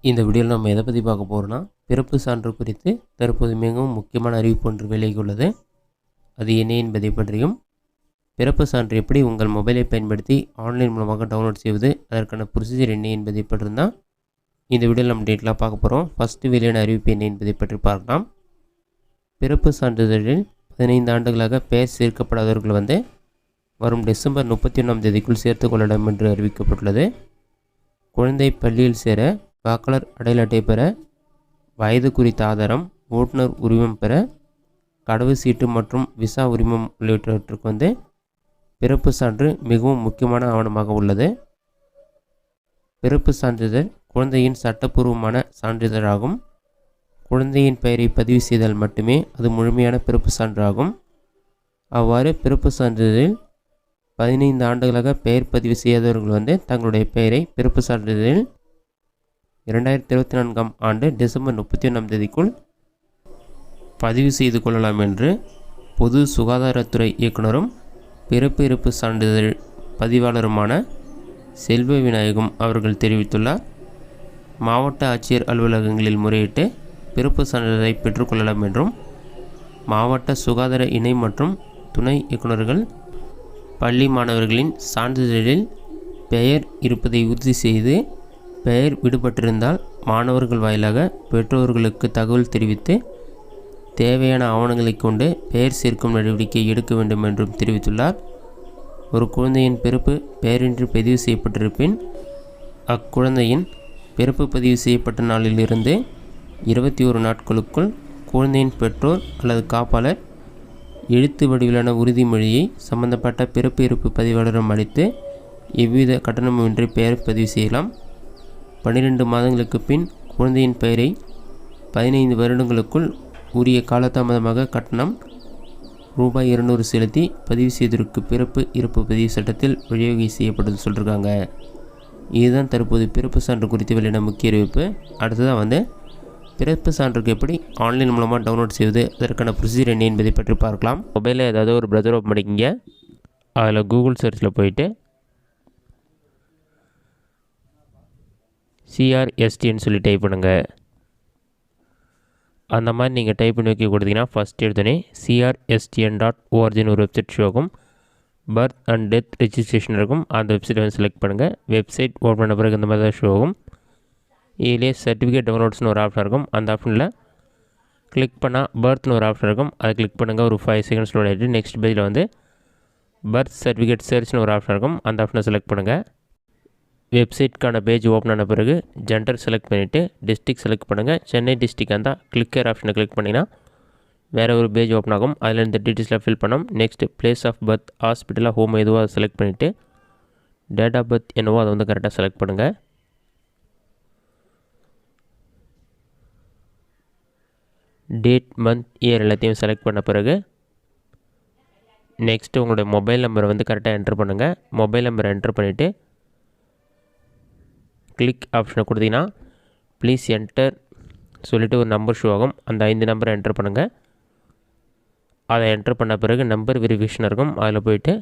இந்த வீடியோவில் நம்ம எதை பற்றி பார்க்க போகிறோம்னா பிறப்பு சான்று குறித்து தற்போது மிகவும் முக்கியமான அறிவிப்பு ஒன்று விலகியுள்ளது. அது என்ன என்பதை பற்றியும், பிறப்பு சான்று எப்படி உங்கள் மொபைலை பயன்படுத்தி ஆன்லைன் மூலமாக டவுன்லோட் செய்வது, அதற்கான ப்ரொசீஜர் என்ன என்பதை பற்றி தான் இந்த வீடியோவில் நம்ம டீட்டெயிலாக பார்க்க போகிறோம். ஃபஸ்ட்டு வெளியான அறிவிப்பு என்ன என்பதை பற்றி பார்க்கலாம். பிறப்பு சான்றிதழில் 15 ஆண்டுகளாக பெயர் சேர்க்கப்படாதவர்கள் வரும் டிசம்பர் 31ஆம் தேதிக்குள் சேர்த்து கொள்ளலாம் என்று அறிவிக்கப்பட்டுள்ளது. குழந்தை பள்ளியில் சேர, வாக்காளர் அடையாள அட்டை பெற, வயது குறித்த ஆதாரம், ஓட்டுநர் உரிமம் பெற, கடவு சீட்டு மற்றும் விசா உரிமம் உள்ளிட்டவற்றுக்கு பிறப்பு சான்று மிகவும் முக்கியமான ஆவணமாக உள்ளது. பிறப்பு சான்றிதழ் குழந்தையின் சட்டப்பூர்வமான சான்றிதழாகும். குழந்தையின் பெயரை பதிவு செய்தால் மட்டுமே அது முழுமையான பிறப்பு சான்றாகும். அவ்வாறு பிறப்பு சான்றிதழில் 15 ஆண்டுகளாக பெயர் பதிவு செய்யாதவர்கள் தங்களுடைய பெயரை பிறப்பு சான்றிதழில் 2024ஆம் ஆண்டு டிசம்பர் 31ஆம் தேதிக்குள் பதிவு செய்து கொள்ளலாம் என்று பொது சுகாதாரத்துறை இயக்குனரும் பிறப்பு இறப்பு சான்றிதழ் பதிவாளருமான செல்வ விநாயகம் அவர்கள் தெரிவித்துள்ளார். மாவட்ட ஆட்சியர் அலுவலகங்களில் முறையிட்டு பிறப்பு சான்றிதழை பெற்றுக்கொள்ளலாம் என்றும், மாவட்ட சுகாதார இணை மற்றும் துணை இயக்குநர்கள் பள்ளி மாணவர்களின் சான்றிதழில் பெயர் இருப்பதை உறுதி செய்து, பெயர் விடுபட்டிருந்தால் மாணவர்கள் வாயிலாக பெற்றோர்களுக்கு தகவல் தெரிவித்து தேவையான ஆவணங்களை கொண்டு பெயர் சேர்க்கும் நடவடிக்கை எடுக்க வேண்டும் என்றும் தெரிவித்துள்ளார். ஒரு குழந்தையின் பிறப்பு பெயரின்றி பதிவு செய்யப்பட்டிருப்பின், அக்குழந்தையின் பிறப்பு பதிவு செய்யப்பட்ட நாளிலிருந்து 21 நாட்களுக்குள் குழந்தையின் பெற்றோர் அல்லது காப்பாளர் எழுத்து வடிவிலான உறுதிமொழியை சம்பந்தப்பட்ட பிறப்பு இறப்பு பதிவாளரிடம் அளித்து எவ்வித கட்டணமின்றி பெயர் பதிவு செய்யலாம். 12 மாதங்களுக்கு பின் குழந்தையின் பெயரை 15 வருடங்களுக்குள் உரிய காலதாமதமாக கட்டணம் ரூபாய் 200 செலுத்தி பதிவு செய்ததற்கு பிறப்பு இறப்பு பதிவு சட்டத்தில் வழிவகை செய்யப்பட்டது சொல்லியிருக்காங்க. இதுதான் தற்போது பிறப்பு சான்று குறித்து வெளியான முக்கிய அறிவிப்பு. அடுத்ததாக பிறப்பு சான்றுக்கு எப்படி ஆன்லைன் மூலமாக டவுன்லோட் செய்வது, அதற்கான ப்ரொசீஜர் என்ன என்பதை பற்றி பார்க்கலாம். மொபைலில் ஏதாவது ஒரு ப்ரௌசர் ஓப்பன் பண்ணிக்கிங்க. அதில் கூகுள் சர்ச்சில் போயிட்டு CRSTன்னு சொல்லி டைப் பண்ணுங்கள். அந்த மாதிரி நீங்கள் டைப் பண்ணி வைக்க கொடுத்தீங்கன்னா ஃபஸ்ட் எடுத்தோடனே CRSTN.orgன்னு ஒரு வெப்சைட் ஷோ ஆகும். பர்த் அண்ட் டெத் ரெஜிஸ்ட்ரேஷன் இருக்கும். அந்த வெப்சைட்டை செலக்ட் பண்ணுங்கள். வெப்சைட் ஓப்பன் பண்ண பிறகு இந்த மாதிரி தான் ஷோ ஆகும். இதிலே சர்டிஃபிகேட் டவுன்லோட்ஸ்னு ஒரு ஆப்ஷன் இருக்கும். அந்த ஆப்ஷனில் கிளிக் பண்ணால் பர்த்னு ஒரு ஆப்ஷன் இருக்கும். அதை கிளிக் பண்ணுங்கள். ஒரு 5 செகண்ட்ஸ் லோட் ஆகிட்டு நெக்ஸ்ட் பேஜில் பர்த் சர்டிஃபிகேட் சர்ச்னு ஒரு ஆப்ஷன் இருக்கும். அந்த ஆப்ஷனை செலக்ட் பண்ணுங்கள். வெப்சைட்கான பேஜ் ஓப்பன் ஆன பிறகு ஜெண்டர் செலக்ட் பண்ணிவிட்டு டிஸ்ட்ரிக்ட் செலக்ட் பண்ணுங்கள். சென்னை டிஸ்ட்ரிக்ட் இருந்தால் கிளிக்கர் ஆப்ஷனை கிளிக் பண்ணிங்கன்னா வேறு ஒரு பேஜ் ஓப்பன் ஆகும். அதில் இந்த டீட்டெயில்ஸில் ஃபில் பண்ணோம். நெக்ஸ்ட் பிளேஸ் ஆஃப் பர்த், ஹாஸ்பிட்டலாக, ஹோம் எதுவோ அதை செலக்ட் பண்ணிவிட்டு டேட் ஆஃப் பர்த் என்னவோ அதை கரெக்டாக செலக்ட் பண்ணுங்கள். டேட், மந்த், இயர் எல்லாத்தையும் செலக்ட் பண்ண பிறகு நெக்ஸ்ட்டு உங்களுடைய மொபைல் நம்பரை கரெக்டாக என்ட்ரு பண்ணுங்கள். மொபைல் நம்பரை என்ட்ரு பண்ணிவிட்டு கிளிக் ஆப்ஷனை கொடுத்தீங்கன்னா ப்ளீஸ் என்டர் சொல்லிவிட்டு ஒரு நம்பர் ஷோ ஆகும். அந்த 5 நம்பரை என்ட்ரு பண்ணுங்கள். அதை என்ட்ரு பண்ண பிறகு நம்பர் வெரிஃபிகேஷன் இருக்கும். அதில் போய்ட்டு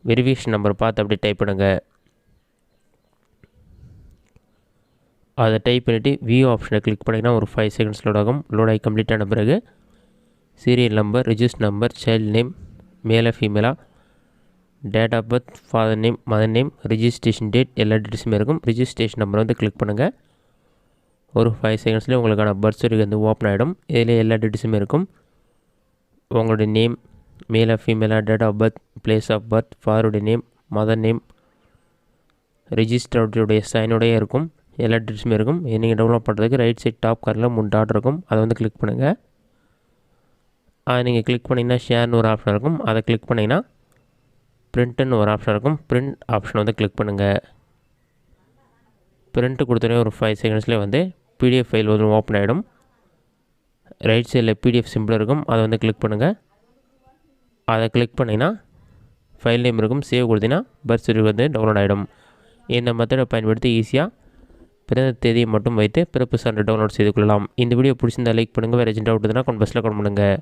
வெரிஃபிகேஷன் நம்பர் பார்த்து அப்படியே டைப் பண்ணுங்கள். அதை டைப் பண்ணிவிட்டு வியூ ஆப்ஷனை கிளிக் பண்ணிங்கன்னா ஒரு 5 செகண்ட்ஸ் லோட் ஆகும். லோட் ஆகி கம்ப்ளீட் ஆன பிறகு serial number, register number, child name, மேலா ஃபீமேலா, date of birth, father name, mother name, registration date எல்லா டீட்டெயில்ஸுமே இருக்கும். ரிஜிஸ்ட்ரேஷன் நம்பரை கிளிக் பண்ணுங்கள். ஒரு 5 செகண்ட்ஸ்லேயே உங்களுக்கான பர்த் சர்டிஃபிகேட் ஓப்பன் ஆகிடும். இதில் எல்லா டீட்டெயில்ஸுமே இருக்கும். உங்களுடைய நேம், மேலா ஃபீமேலா, date of birth, place of birth, ஃபாதருடைய நேம், மதர் நேம், ரிஜிஸ்டருடைய சைனுடைய இருக்கும். எல்லா டீட்டெயில்ஸுமே இருக்கும். இது நீங்கள் டவுன்லோட் பண்ணுறதுக்கு ரைட் சைட் டாப் கார்டில் 3 டாட் இருக்கும். அதை கிளிக் பண்ணுங்கள். அதை நீங்கள் கிளிக் பண்ணிங்கன்னா ஷேர்னு ஒரு ஆப்ஷன் இருக்கும். அதை கிளிக் பண்ணிங்கன்னா பிரிண்ட்டுன்னு ஒரு ஆப்ஷன் இருக்கும். பிரிண்ட் ஆப்ஷனை கிளிக் பண்ணுங்கள். பிரிண்ட்டு கொடுத்தோன்னே ஒரு 5 செகண்ட்ஸ்லேயே PDF ஃபைல் ஓப்பன் ஆகிடும். ரைட் சைடில் PDF சிம்பிள் இருக்கும். அதை கிளிக் பண்ணுங்கள். அதை கிளிக் பண்ணிங்கன்னா ஃபைல் நேம் இருக்கும். சேவ் கொடுத்தீங்கன்னா பர்த் சர்டிஃபிகேட் டவுன்லோட் ஆகிடும். இந்த மெத்தடை பயன்படுத்தி ஈஸியாக பிறந்த தேதியை மட்டும் வைத்து பிறப்பு சான்று டவுன்லோட் செய்து கொள்ளலாம். இந்த வீடியோ பிடிச்சிருந்தால் லைக் பண்ணுங்கள். வேறு ஏஜென்ட் டவுட் இருந்தால் கமெண்ட் பாக்ஸில் கமெண்ட் பண்ணுங்கள்.